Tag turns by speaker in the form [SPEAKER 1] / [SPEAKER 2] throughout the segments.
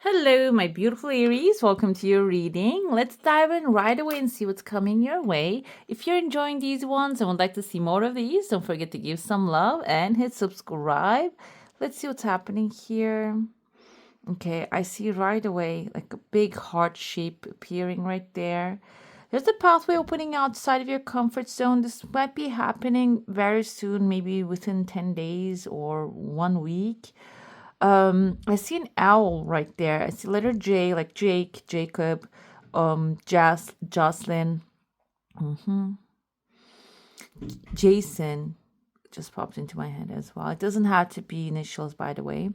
[SPEAKER 1] Hello, my beautiful Aries. Welcome to your reading. Let's dive in right away and see what's coming your way. If you're enjoying these ones and would like to see more of these, don't forget to give some love and hit subscribe. Let's see what's happening here. Okay, I see right away like a big heart shape appearing right there. There's a pathway opening outside of your comfort zone. This might be happening very soon, maybe within 10 days or 1 week. I see an owl right there. I see letter J, like Jake, Jacob, Jocelyn, Jason. Just popped into my head as well. It doesn't have to be initials, by the way.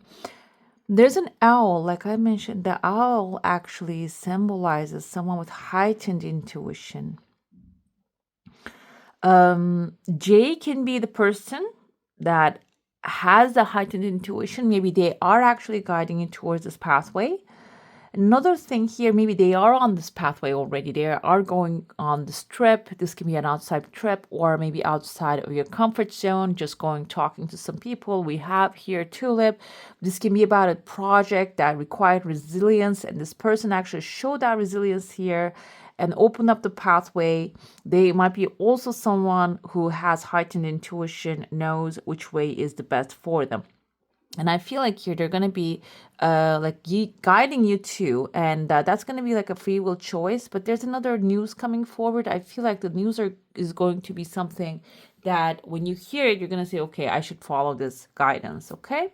[SPEAKER 1] There's an owl, like I mentioned. The owl actually symbolizes someone with heightened intuition. J can be the person that has a heightened intuition. Maybe they are actually guiding you towards this pathway. Another thing here, maybe they are on this pathway already. They are going on this trip. This can be an outside trip or maybe outside of your comfort zone, just going talking to some people. We have here Tulip. This can be about a project that required resilience, and this person actually showed that resilience here and open up the pathway. They might be also someone who has heightened intuition, knows which way is the best for them. And I feel like here they're going to be guiding you too. And that's going to be like a free will choice. But there's another news coming forward. I feel like the news is going to be something that when you hear it, you're going to say, okay, I should follow this guidance. Okay.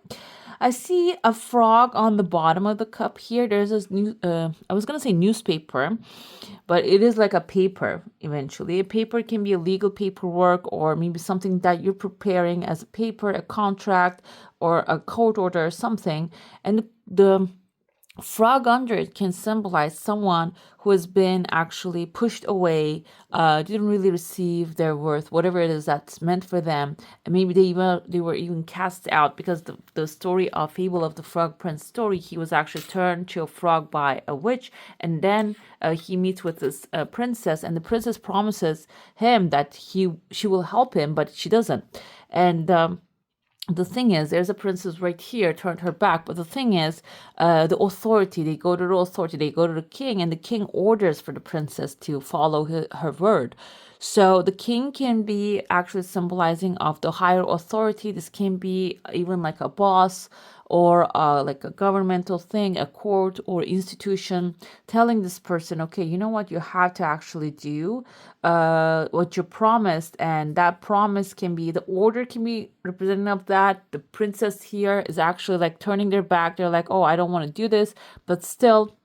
[SPEAKER 1] I see a frog on the bottom of the cup here. There's this new, I was going to say newspaper, but it is like a paper eventually. A paper can be a legal paperwork or maybe something that you're preparing as a paper, a contract, or a court order or something. And the frog under it can symbolize someone who has been actually pushed away, didn't really receive their worth, whatever it is that's meant for them, and maybe they were even cast out because the story of Fable of the Frog Prince story, he was actually turned to a frog by a witch, and then he meets with this princess, and the princess promises him that she will help him, but she doesn't, and the thing is, there's a princess right here, turned her back. But the thing is, the authority, they go to the authority, they go to the king, and the king orders for the princess to follow her word. So the king can be actually symbolizing of the higher authority. This can be even like a boss or like a governmental thing, a court or institution, telling this person, okay, you know what, you have to actually do what you promised. And that promise can be, the order can be representative of that. The princess here is actually like turning their back. They're like, oh, I don't want to do this, but still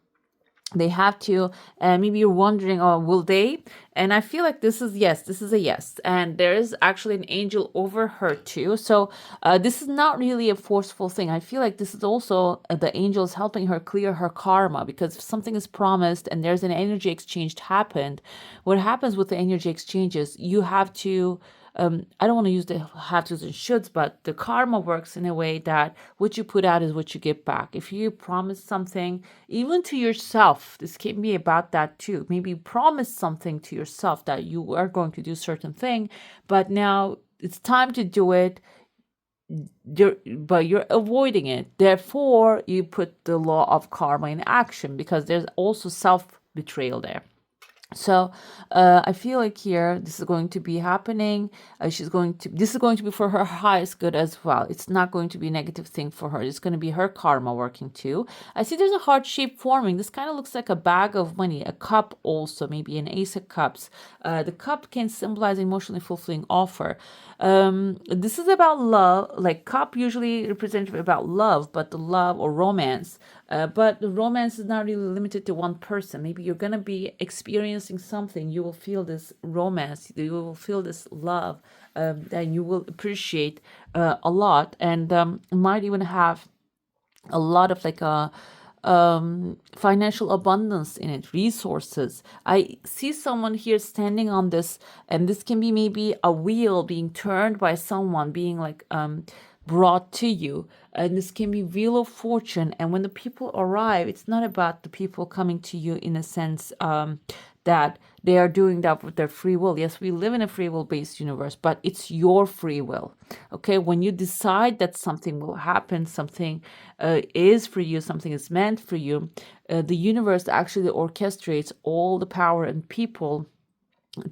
[SPEAKER 1] they have to. And maybe you're wondering, oh, will they? And I feel like this is yes, this is a yes. And there is actually an angel over her too. So this is not really a forceful thing. I feel like this is also the angels helping her clear her karma, because if something is promised and there's an energy exchange happened, what happens with the energy exchanges, you have to I don't want to use the have tos and shoulds, but the karma works in a way that what you put out is what you get back. If you promise something, even to yourself, this can be about that too. Maybe you promise something to yourself that you are going to do certain thing, but now it's time to do it. But you're avoiding it. Therefore, you put the law of karma in action, because there's also self betrayal there. So I feel like here this is going to be happening. This is going to be for her highest good as well. It's not going to be a negative thing for her. It's going to be her karma working too. I see there's a heart shape forming. This kind of looks like a bag of money, a cup also, maybe an ace of cups. The cup can symbolize emotionally fulfilling offer. This is about love. Like cup usually represents about love, but the love or romance. But the romance is not really limited to one person. Maybe you're going to be experiencing something. You will feel this romance. You will feel this love that you will appreciate a lot. And might even have a lot of like a financial abundance in it, resources. I see someone here standing on this, and this can be maybe a wheel being turned by someone, being like brought to you, and this can be wheel of fortune. And when the people arrive, it's not about the people coming to you in a sense that they are doing that with their free will. Yes, we live in a free will based universe, but it's your free will. Okay, when you decide that something will happen, something is for you, something is meant for you, the universe actually orchestrates all the power and people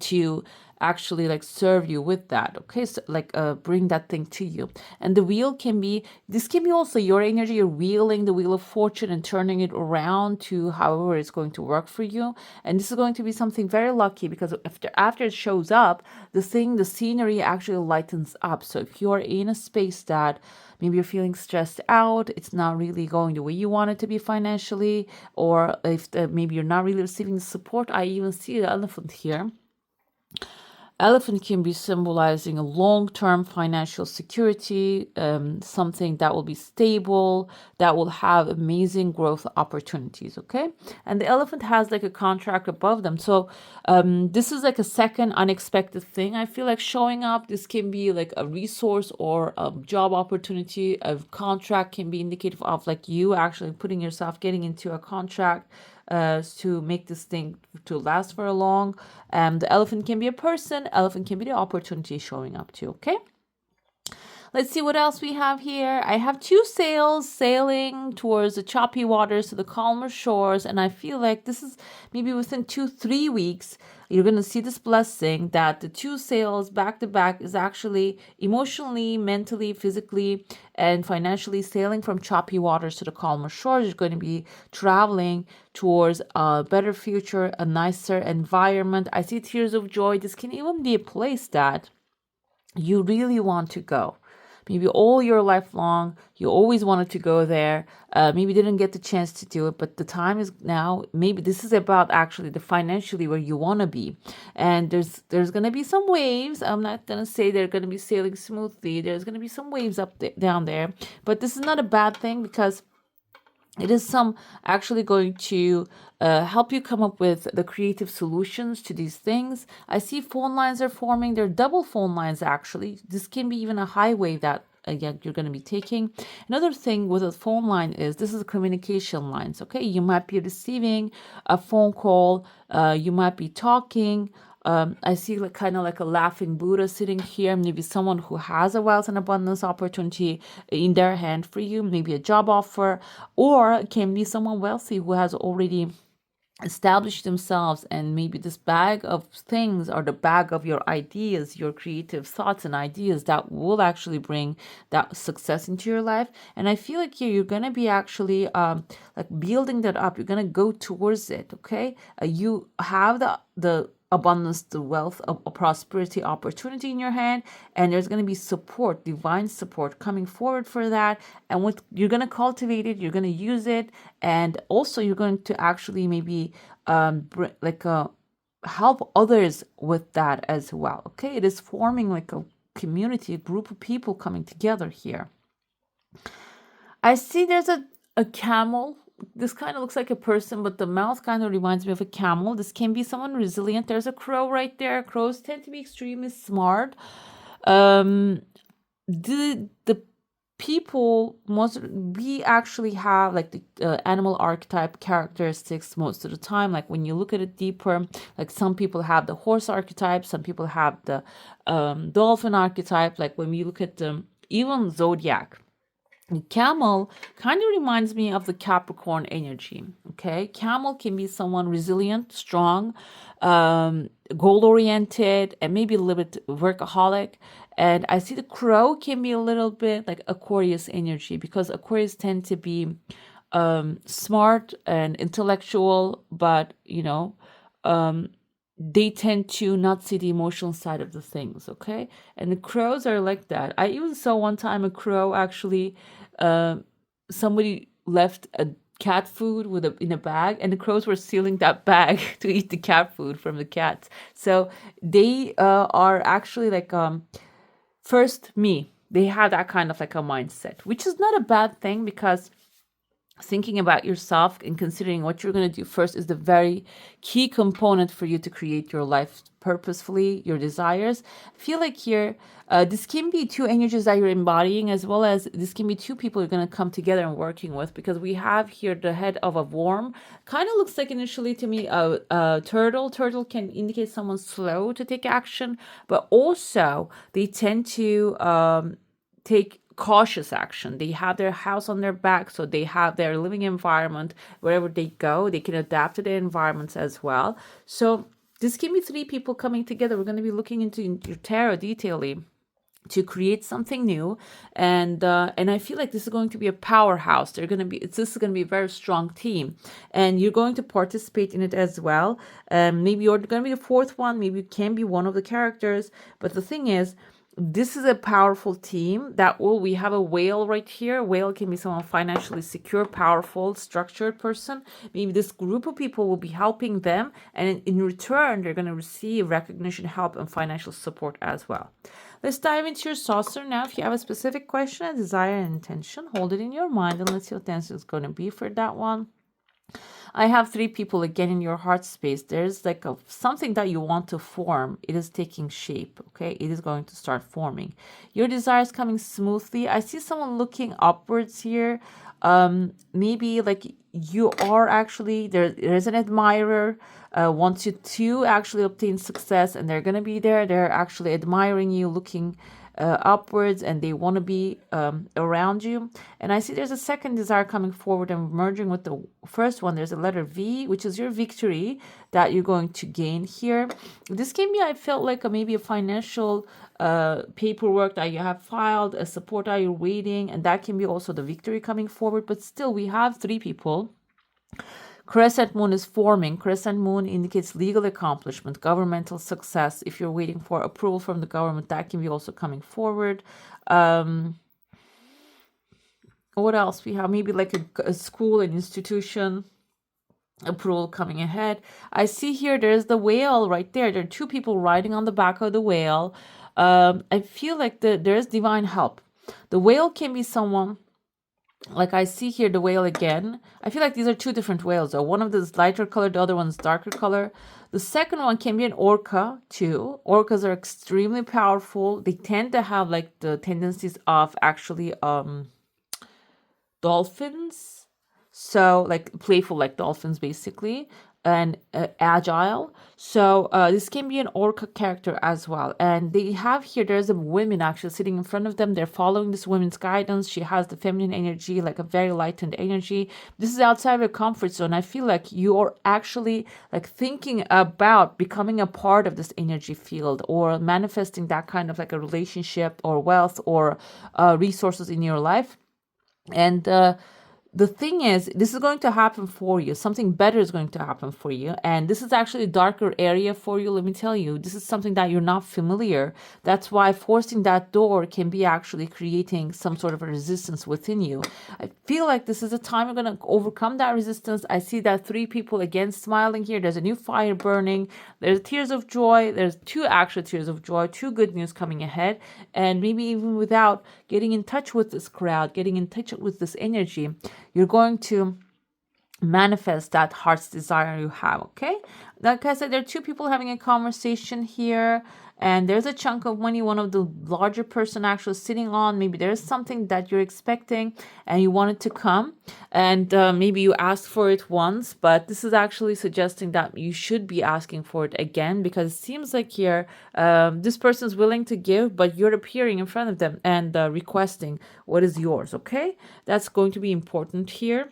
[SPEAKER 1] to actually like serve you with that. Okay, so like bring that thing to you. And the wheel can be, this can be also your energy. You're wheeling the wheel of fortune and turning it around to however it's going to work for you. And this is going to be something very lucky, because after it shows up, the scenery actually lightens up. So if you're in a space that maybe you're feeling stressed out, it's not really going the way you want it to be financially, or if maybe you're not really receiving the support. I even see the elephant here. Elephant can be symbolizing a long-term financial security, something that will be stable, that will have amazing growth opportunities, okay? And the elephant has like a contract above them. So this is like a second unexpected thing. I feel like showing up. This can be like a resource or a job opportunity. A contract can be indicative of like you actually putting yourself, getting into a contract to make this thing to last for a long. The elephant can be a person. Elephant can be the opportunity showing up too. Okay. Let's see what else we have here. I have two sails sailing towards the choppy waters to the calmer shores. And I feel like this is maybe within 2-3 weeks, you're going to see this blessing that the two sails back to back is actually emotionally, mentally, physically, and financially sailing from choppy waters to the calmer shores. You're going to be traveling towards a better future, a nicer environment. I see tears of joy. This can even be a place that you really want to go. Maybe all your life long, you always wanted to go there. Maybe didn't get the chance to do it, but the time is now. Maybe this is about actually the financially where you want to be. And there's going to be some waves. I'm not going to say they're going to be sailing smoothly. There's going to be some waves down there. But this is not a bad thing, because it is actually going to help you come up with the creative solutions to these things. I see phone lines are forming. They're double phone lines, actually. This can be even a highway that again you're going to be taking. Another thing with a phone line is this is communication lines. Okay, you might be receiving a phone call. You might be talking. I see like kind of like a laughing Buddha sitting here. Maybe someone who has a wealth and abundance opportunity in their hand for you, maybe a job offer, or it can be someone wealthy who has already established themselves, and maybe this bag of things or the bag of your ideas, your creative thoughts and ideas that will actually bring that success into your life. And I feel like here you're going to be actually like building that up. You're going to go towards it. Okay, you have the abundance, the wealth of a prosperity opportunity in your hand, and there's going to be support, divine support coming forward for that. And what you're going to cultivate it, you're going to use it, and also you're going to actually maybe help others with that as well. Okay, it is forming like a community, a group of people coming together here. I see there's a camel. This kind of looks like a person, but the mouth kind of reminds me of a camel. This can be someone resilient. There's a crow right there. Crows tend to be extremely smart. The people, we actually have like the animal archetype characteristics most of the time. Like when you look at it deeper, like some people have the horse archetype, some people have the dolphin archetype. Like when we look at the even zodiac, camel kind of reminds me of the Capricorn energy. Okay, camel can be someone resilient, strong, goal oriented, and maybe a little bit workaholic. And I see the crow can be a little bit like Aquarius energy, because Aquarius tend to be smart and intellectual, but they tend to not see the emotional side of the things. Okay, and the crows are like that. I even saw one time a crow actually, somebody left a cat food in a bag, and the crows were stealing that bag to eat the cat food from the cats. So they are actually like first me. They have that kind of like a mindset, which is not a bad thing, because thinking about yourself and considering what you're going to do first is the very key component for you to create your life purposefully, your desires. I feel like here, this can be two energies that you're embodying, as well as this can be two people you're going to come together and working with, because we have here the head of a worm. Kind of looks like initially to me a turtle. Turtle can indicate someone slow to take action, but also they tend to take cautious action. They have their house on their back, so they have their living environment. Wherever they go, they can adapt to their environments as well. So this can be three people coming together. We're going to be looking into your tarot detailedly to create something new, and I feel like this is going to be a powerhouse. This is going to be a very strong team, and you're going to participate in it as well. Maybe you're going to be the fourth one, maybe you can be one of the characters, but the thing is, this is a powerful team that we have a whale right here. Whale can be someone financially secure, powerful, structured person. Maybe this group of people will be helping them, and in return, they're going to receive recognition, help, and financial support as well. Let's dive into your saucer now. If you have a specific question, a desire, and intention, hold it in your mind and let's see what the answer is going to be for that one. I have three people again in your heart space. There's like something that you want to form. It is taking shape, okay? It is going to start forming. Your desire is coming smoothly. I see someone looking upwards here. Maybe like you are actually, there's an admirer, wants you to actually obtain success, and they're going to be there. They're actually admiring you, looking upwards, and they want to be around you. And I see there's a second desire coming forward and merging with the first one. There's a letter V, which is your victory that you're going to gain here. This can be, I felt like maybe a financial paperwork that you have filed, a support that you're waiting, and that can be also the victory coming forward. But still, we have three people. Crescent moon is forming. Crescent moon indicates legal accomplishment, governmental success. If you're waiting for approval from the government, that can be also coming forward. What else we have? Maybe like a school, an institution, approval coming ahead. I see here there's the whale right there. There are two people riding on the back of the whale. I feel like there's divine help. The whale can be someone, like I see here the whale again. I feel like these are two different whales. So one of them is lighter color, the other one's darker color. The second one can be an orca too. Orcas are extremely powerful. They tend to have like the tendencies of actually dolphins. So like playful like dolphins basically, and agile. So this can be an orca character as well. And they have here, there's a woman actually sitting in front of them. They're following this woman's guidance. She has the feminine energy, like a very lightened energy. This is outside of your comfort zone. I feel like you're actually like thinking about becoming a part of this energy field, or manifesting that kind of like a relationship or wealth or resources in your life. And the thing is, this is going to happen for you. Something better is going to happen for you. And this is actually a darker area for you. Let me tell you, this is something that you're not familiar. That's why forcing that door can be actually creating some sort of a resistance within you. I feel like this is a time you're going to overcome that resistance. I see that three people again smiling here. There's a new fire burning. There's tears of joy. There's two actual tears of joy, two good news coming ahead. And maybe even without getting in touch with this crowd, getting in touch with this energy, you're going to manifest that heart's desire you have, okay? Like I said, there are two people having a conversation here, and there's a chunk of money one of the larger person actually sitting on. Maybe there's something that you're expecting and you want it to come, and maybe you asked for it once, but this is actually suggesting that you should be asking for it again, because it seems like here this person is willing to give, but you're appearing in front of them and requesting what is yours, okay? That's going to be important here.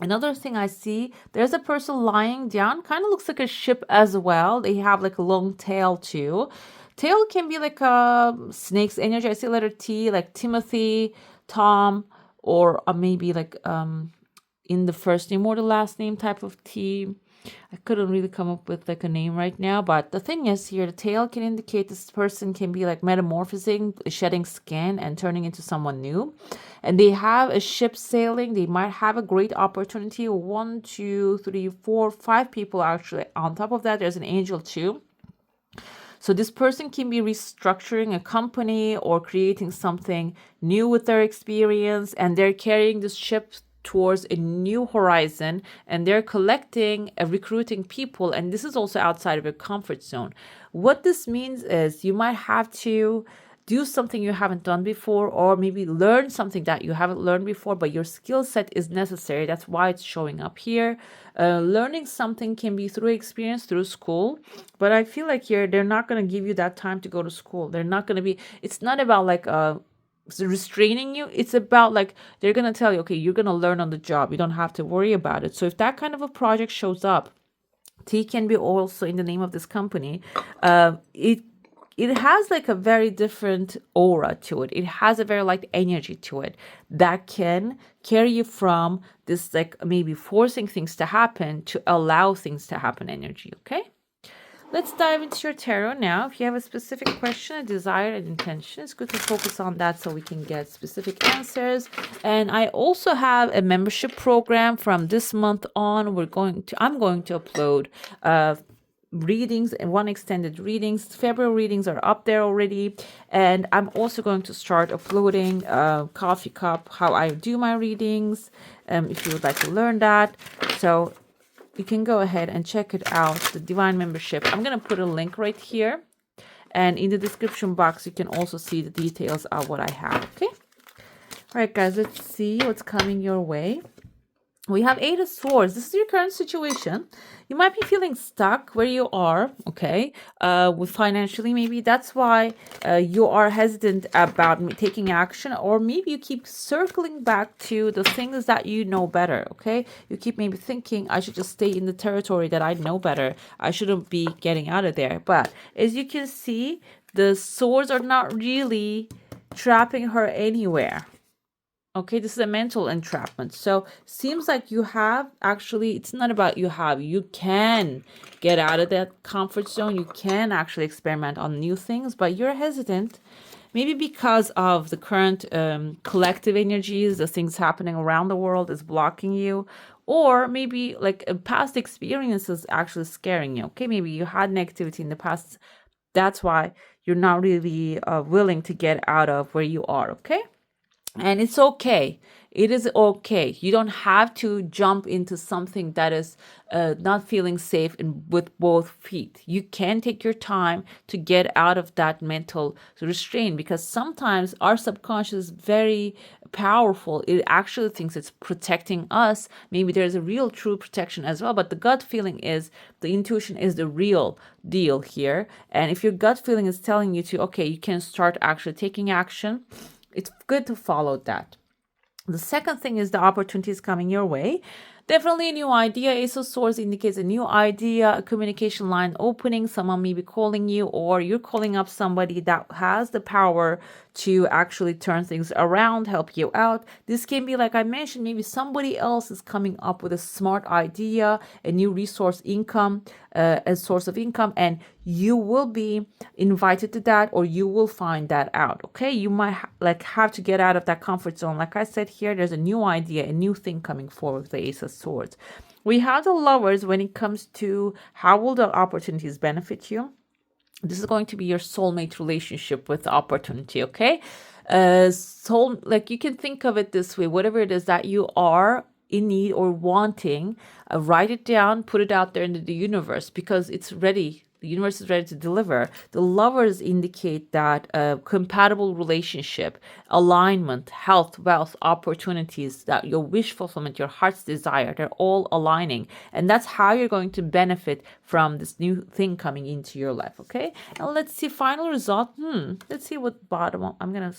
[SPEAKER 1] Another thing I see, there's a person lying down, kind of looks like a ship as well. They have like a long tail too. Tail can be like a snake's energy. I see letter T, like Timothy, Tom, or maybe like in the first name or the last name type of T. I couldn't really come up with like a name right now, but the thing is here, the tail can indicate this person can be like metamorphosing, shedding skin and turning into someone new. And they have a ship sailing. They might have a great opportunity. 1, 2, 3, 4, 5 people actually. On top of that, there's an angel too. So this person can be restructuring a company or creating something new with their experience, and they're carrying this ship towards a new horizon, and they're collecting recruiting people, and this is also outside of your comfort zone. What this means is you might have to do something you haven't done before, or maybe learn something that you haven't learned before, but your skill set is necessary. That's why it's showing up here. Learning something can be through experience, through school, but I feel like here they're not going to give you that time to go to school. They're not going to be, it's not about like restraining you. It's about like they're going to tell you, okay, you're going to learn on the job. You don't have to worry about it. So if that kind of a project shows up, T can be also in the name of this company. It has like a very different aura to it. It has a very light energy to it that can carry you from this like maybe forcing things to happen to allow things to happen energy. Okay. Let's dive into your tarot now. If you have a specific question, a desire, an intention, it's good to focus on that so we can get specific answers. And I also have a membership program from this month on. I'm going to upload readings and one extended readings. February readings are up there already, and I'm also going to start uploading coffee cup, how I do my readings, if you would like to learn that. So you can go ahead and check it out, the Divine Membership. I'm going to put a link right here, and in the description box you can also see the details of what I have. Okay, all right guys, let's see what's coming your way. We have Eight of Swords. This is your current situation. You might be feeling stuck where you are, okay, with financially maybe. That's why you are hesitant about taking action, or maybe you keep circling back to the things that you know better, okay? You keep maybe thinking, I should just stay in the territory that I know better. I shouldn't be getting out of there. But as you can see, the swords are not really trapping her anywhere. Okay, this is a mental entrapment. So seems like you have actually, it's not about you can get out of that comfort zone. You can actually experiment on new things, but you're hesitant. Maybe because of the current collective energies, the things happening around the world is blocking you. Or maybe like a past experience is actually scaring you. Okay, maybe you had negativity in the past. That's why you're not really willing to get out of where you are. Okay. And it's okay. It is okay. You don't have to jump into something that is not feeling safe with both feet. You can take your time to get out of that mental restraint, because sometimes our subconscious is very powerful. It actually thinks it's protecting us. Maybe there's a real true protection as well, but the gut feeling is, the intuition is the real deal here. And if your gut feeling is telling you to, okay, you can start actually taking action, it's good to follow that. The second thing is the opportunities coming your way. Definitely a new idea. Ace of Swords indicates a new idea, a communication line opening. Someone may be calling you, or you're calling up somebody that has the power to actually turn things around, help you out. This can be, like I mentioned, maybe somebody else is coming up with a smart idea, a new resource income, a source of income, and you will be invited to that, or you will find that out. Okay, you might have to get out of that comfort zone. Like I said here, there's a new idea, a new thing coming forward with the Ace of Swords. We have the Lovers. When it comes to how will the opportunities benefit you, this is going to be your soulmate relationship with the opportunity. Okay, like you can think of it this way: whatever it is that you are in need or wanting, write it down, put it out there into the universe, because it's ready. The universe is ready to deliver. The Lovers indicate that compatible relationship, alignment, health, wealth, opportunities, that your wish fulfillment, your heart's desire, they're all aligning. And that's how you're going to benefit from this new thing coming into your life. Okay. And let's see final result. Let's see what bottom. I'm going to,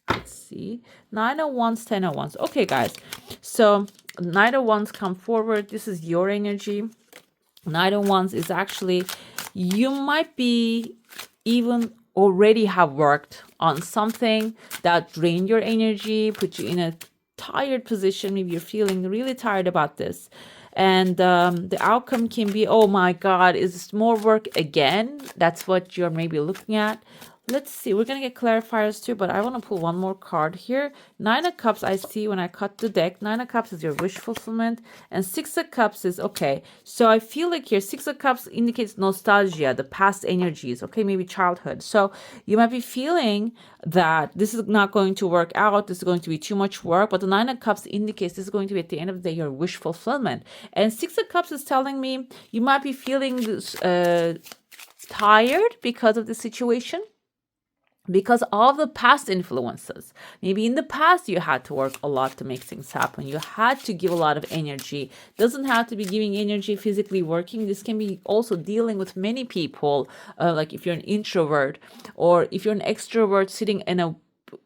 [SPEAKER 1] let's see. 9 of Wands, 10 of Wands. Okay, guys. So 9 of Wands come forward. This is your energy. 9 of Wands is actually, you might be even already have worked on something that drained your energy, put you in a tired position. Maybe you're feeling really tired about this. And the outcome can be, oh my God, is this more work again? That's what you're maybe looking at. Let's see. We're going to get clarifiers too, but I want to pull one more card here. Nine of Cups, I see when I cut the deck. Nine of Cups is your wish fulfillment. And Six of Cups is, okay. So I feel like here, Six of Cups indicates nostalgia, the past energies, okay? Maybe childhood. So you might be feeling that this is not going to work out. This is going to be too much work. But the Nine of Cups indicates this is going to be at the end of the day your wish fulfillment. And Six of Cups is telling me you might be feeling this, tired because of the situation, because of the past influences. Maybe in the past you had to work a lot to make things happen. You had to give a lot of energy. Doesn't have to be giving energy physically working. This can be also dealing with many people, like if you're an introvert or if you're an extrovert sitting in a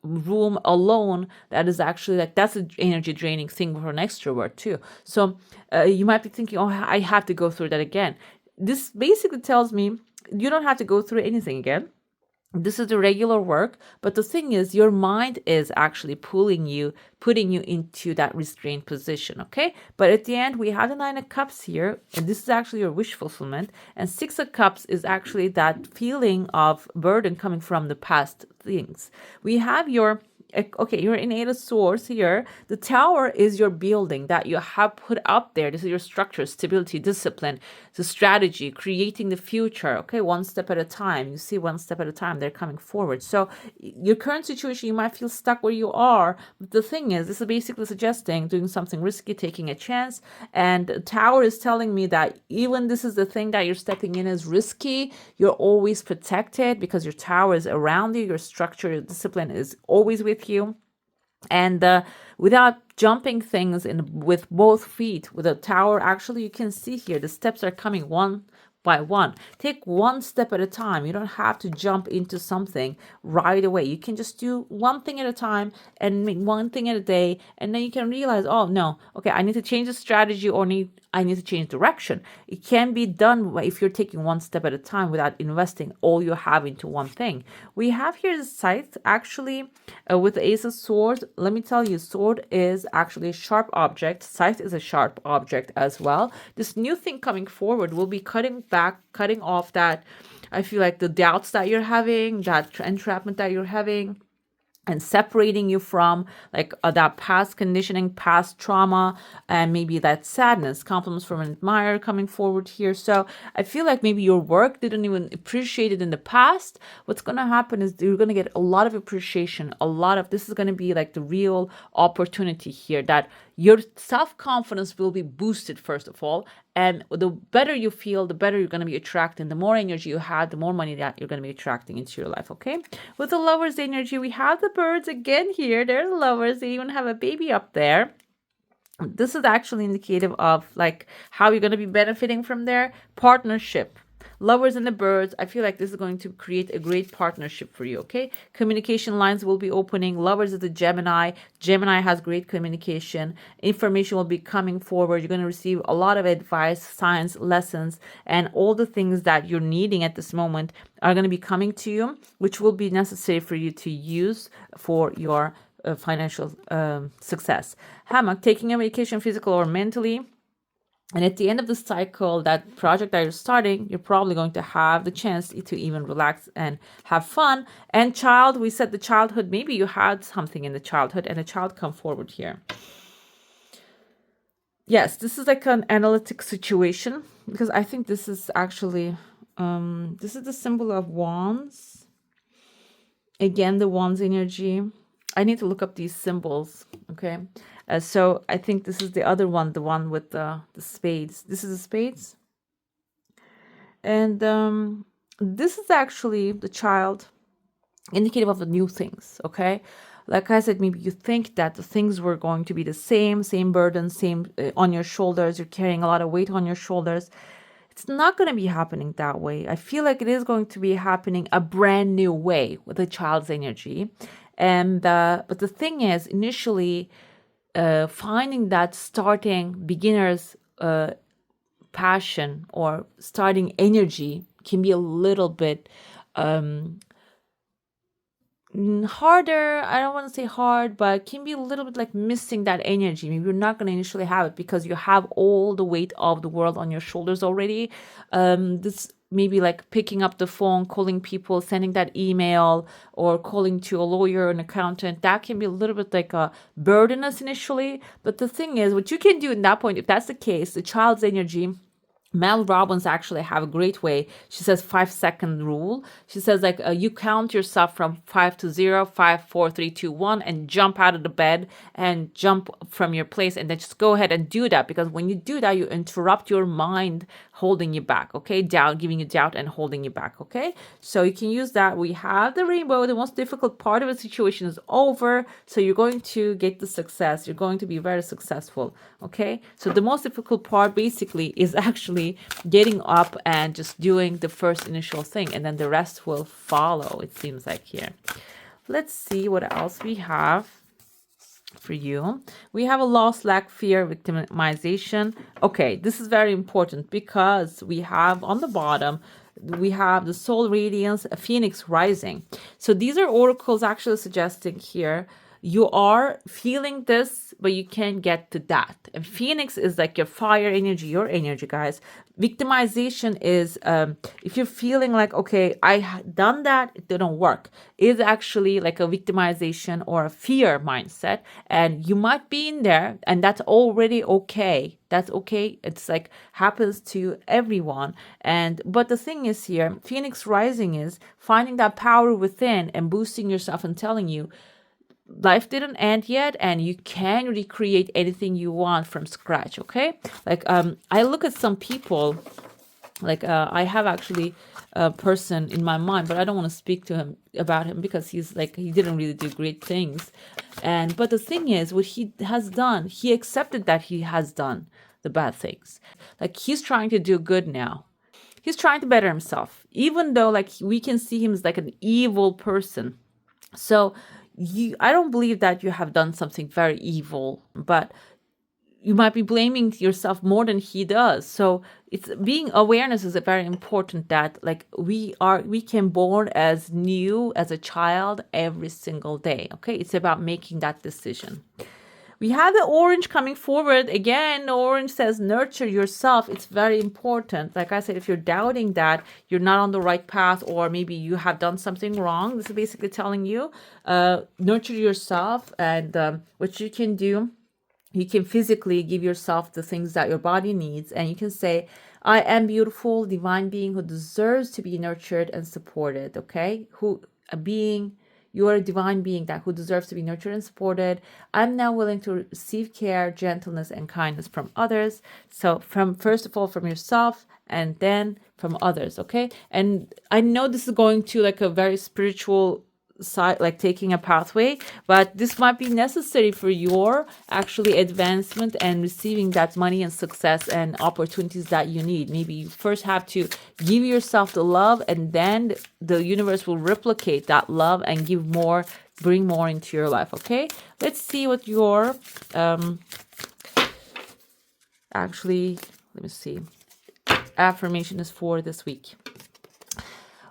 [SPEAKER 1] room alone, that is actually like, that's an energy draining thing for an extrovert too. So you might be thinking, oh, I have to go through that again. This basically tells me you don't have to go through anything again. This is the regular work, but the thing is your mind is actually putting you into that restrained position, okay? But at the end, we have the Nine of Cups here, and this is actually your wish fulfillment, and Six of Cups is actually that feeling of burden coming from the past things. We have your, okay, you're in Eight of Swords here. The Tower is your building that you have put up there. This is your structure, stability, discipline, the strategy, creating the future. Okay, one step at a time. You see, one step at a time, they're coming forward. So your current situation, you might feel stuck where you are. But the thing is, this is basically suggesting doing something risky, taking a chance. And the Tower is telling me that even this is the thing that you're stepping in is risky, you're always protected because your Tower is around you. Your structure, your discipline is always with you. And without jumping things in with both feet with a Tower, actually you can see here the steps are coming one by one. Take one step at a time. You don't have to jump into something right away. You can just do one thing at a time and make one thing at a day, and then you can realize, oh no, okay, I need to change the strategy, or I need to change direction. It can be done if you're taking one step at a time without investing all you have into one thing. We have here the Scythe, actually, with the Ace of Swords. Let me tell you, sword is actually a sharp object. Scythe is a sharp object as well. This new thing coming forward will be cutting off that, I feel like, the doubts that you're having, that entrapment that you're having, and separating you from like that past conditioning, past trauma, and maybe that sadness. Compliments from an admirer coming forward here. So I feel like maybe your work didn't even appreciate it in the past. What's going to happen is you're going to get a lot of appreciation. This is going to be like the real opportunity here, that your self-confidence will be boosted, first of all. And the better you feel, the better you're going to be attracting. The more energy you have, the more money that you're going to be attracting into your life, okay? With the Lovers energy, we have the birds again here. They're the Lovers. They even have a baby up there. This is actually indicative of like how you're going to be benefiting from their partnership. Lovers and the birds, I feel like this is going to create a great partnership for you, okay? Communication lines will be opening. Lovers is a Gemini. Gemini has great communication. Information will be coming forward. You're going to receive a lot of advice, science, lessons, and all the things that you're needing at this moment are going to be coming to you, which will be necessary for you to use for your financial success. Hammock, taking a vacation, physical or mentally. And at the end of the cycle, that project that you're starting, you're probably going to have the chance to even relax and have fun. And child, we said the childhood, maybe you had something in the childhood and a child come forward here. Yes, this is like an analytic situation, because I think this is actually, this is the symbol of wands. Again, the wands energy. I need to look up these symbols, okay? So I think this is the other one, the one with the spades. This is the spades. And this is actually the child, indicative of the new things, okay? Like I said, maybe you think that the things were going to be the same burden, same on your shoulders. You're carrying a lot of weight on your shoulders. It's not going to be happening that way. I feel like it is going to be happening a brand new way with a child's energy. And but the thing is, initially, finding that starting beginner's passion or starting energy can be a little bit harder. I don't want to say hard, but can be a little bit like missing that energy. Maybe you're not going to initially have it because you have all the weight of the world on your shoulders already. This maybe like picking up the phone, calling people, sending that email, or calling to a lawyer, an accountant, that can be a little bit like a burdenous initially. But the thing is, what you can do in that point, if that's the case, the child's energy, Mel Robbins actually have a great way. She says 5 second rule. She says like you count yourself from 5 to 0, 5, 4, 3, 2, 1, and jump out of the bed and jump from your place, and then just go ahead and do that, because when you do that, you interrupt your mind holding you back, okay? Doubt, giving you doubt and holding you back, okay? So you can use that. We have the rainbow. The most difficult part of the situation is over. So you're going to get the success. You're going to be very successful, okay? So the most difficult part basically is actually getting up and just doing the first initial thing, and then the rest will follow, it seems like here. Let's see what else we have for you. We have a loss, lack, fear, victimization. Okay, this is very important because we have on the bottom, we have the soul radiance, a phoenix rising. So these are oracles actually suggesting here you are feeling this, but you can't get to that. And Phoenix is like your fire energy, your energy, guys. Victimization is if you're feeling like, okay, done that, it didn't work, is actually like a victimization or a fear mindset. And you might be in there, and that's already okay. That's okay. It's like happens to everyone. But the thing is here, Phoenix rising is finding that power within and boosting yourself and telling you, life didn't end yet, and you can recreate anything you want from scratch, okay? Like I look at some people, like I have actually a person in my mind, but I don't want to speak to him about him because he's like, he didn't really do great things. But the thing is, what he has done, he accepted that he has done the bad things. Like he's trying to do good now. He's trying to better himself, even though like we can see him as like an evil person. So I don't believe that you have done something very evil, but you might be blaming yourself more than he does. So it's being awareness is very important, that like we can born as new as a child every single day. Okay. It's about making that decision. We have the orange coming forward. Again, the orange says nurture yourself. It's very important. Like I said, if you're doubting that you're not on the right path, or maybe you have done something wrong, this is basically telling you nurture yourself. And what you can do, you can physically give yourself the things that your body needs. And you can say, I am beautiful, divine being who deserves to be nurtured and supported. Okay? You are a divine being that who deserves to be nurtured and supported. I'm now willing to receive care, gentleness, and kindness from others. So from first of all from yourself, and then from others, okay? And I know this is going to like a very spiritual side, like taking a pathway, but this might be necessary for your actually advancement and receiving that money and success and opportunities that you need. Maybe you first have to give yourself the love, and then the universe will replicate that love and give more, bring more into your life. Okay, let's see what your actually, let me see, affirmation is for this week.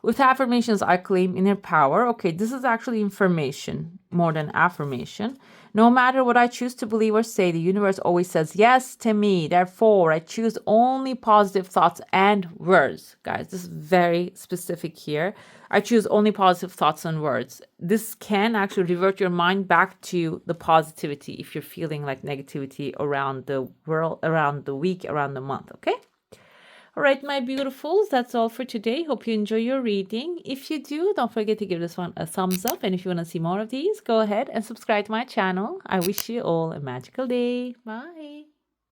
[SPEAKER 1] With affirmations, I claim inner power. Okay, this is actually information more than affirmation. No matter what I choose to believe or say, the universe always says yes to me. Therefore, I choose only positive thoughts and words. Guys, this is very specific here. I choose only positive thoughts and words. This can actually revert your mind back to the positivity if you're feeling like negativity around the world, around the week, around the month, okay? All right, my beautifuls, that's all for today. Hope you enjoy your reading. If you do, don't forget to give this one a thumbs up. And if you want to see more of these, go ahead and subscribe to my channel. I wish you all a magical day. Bye.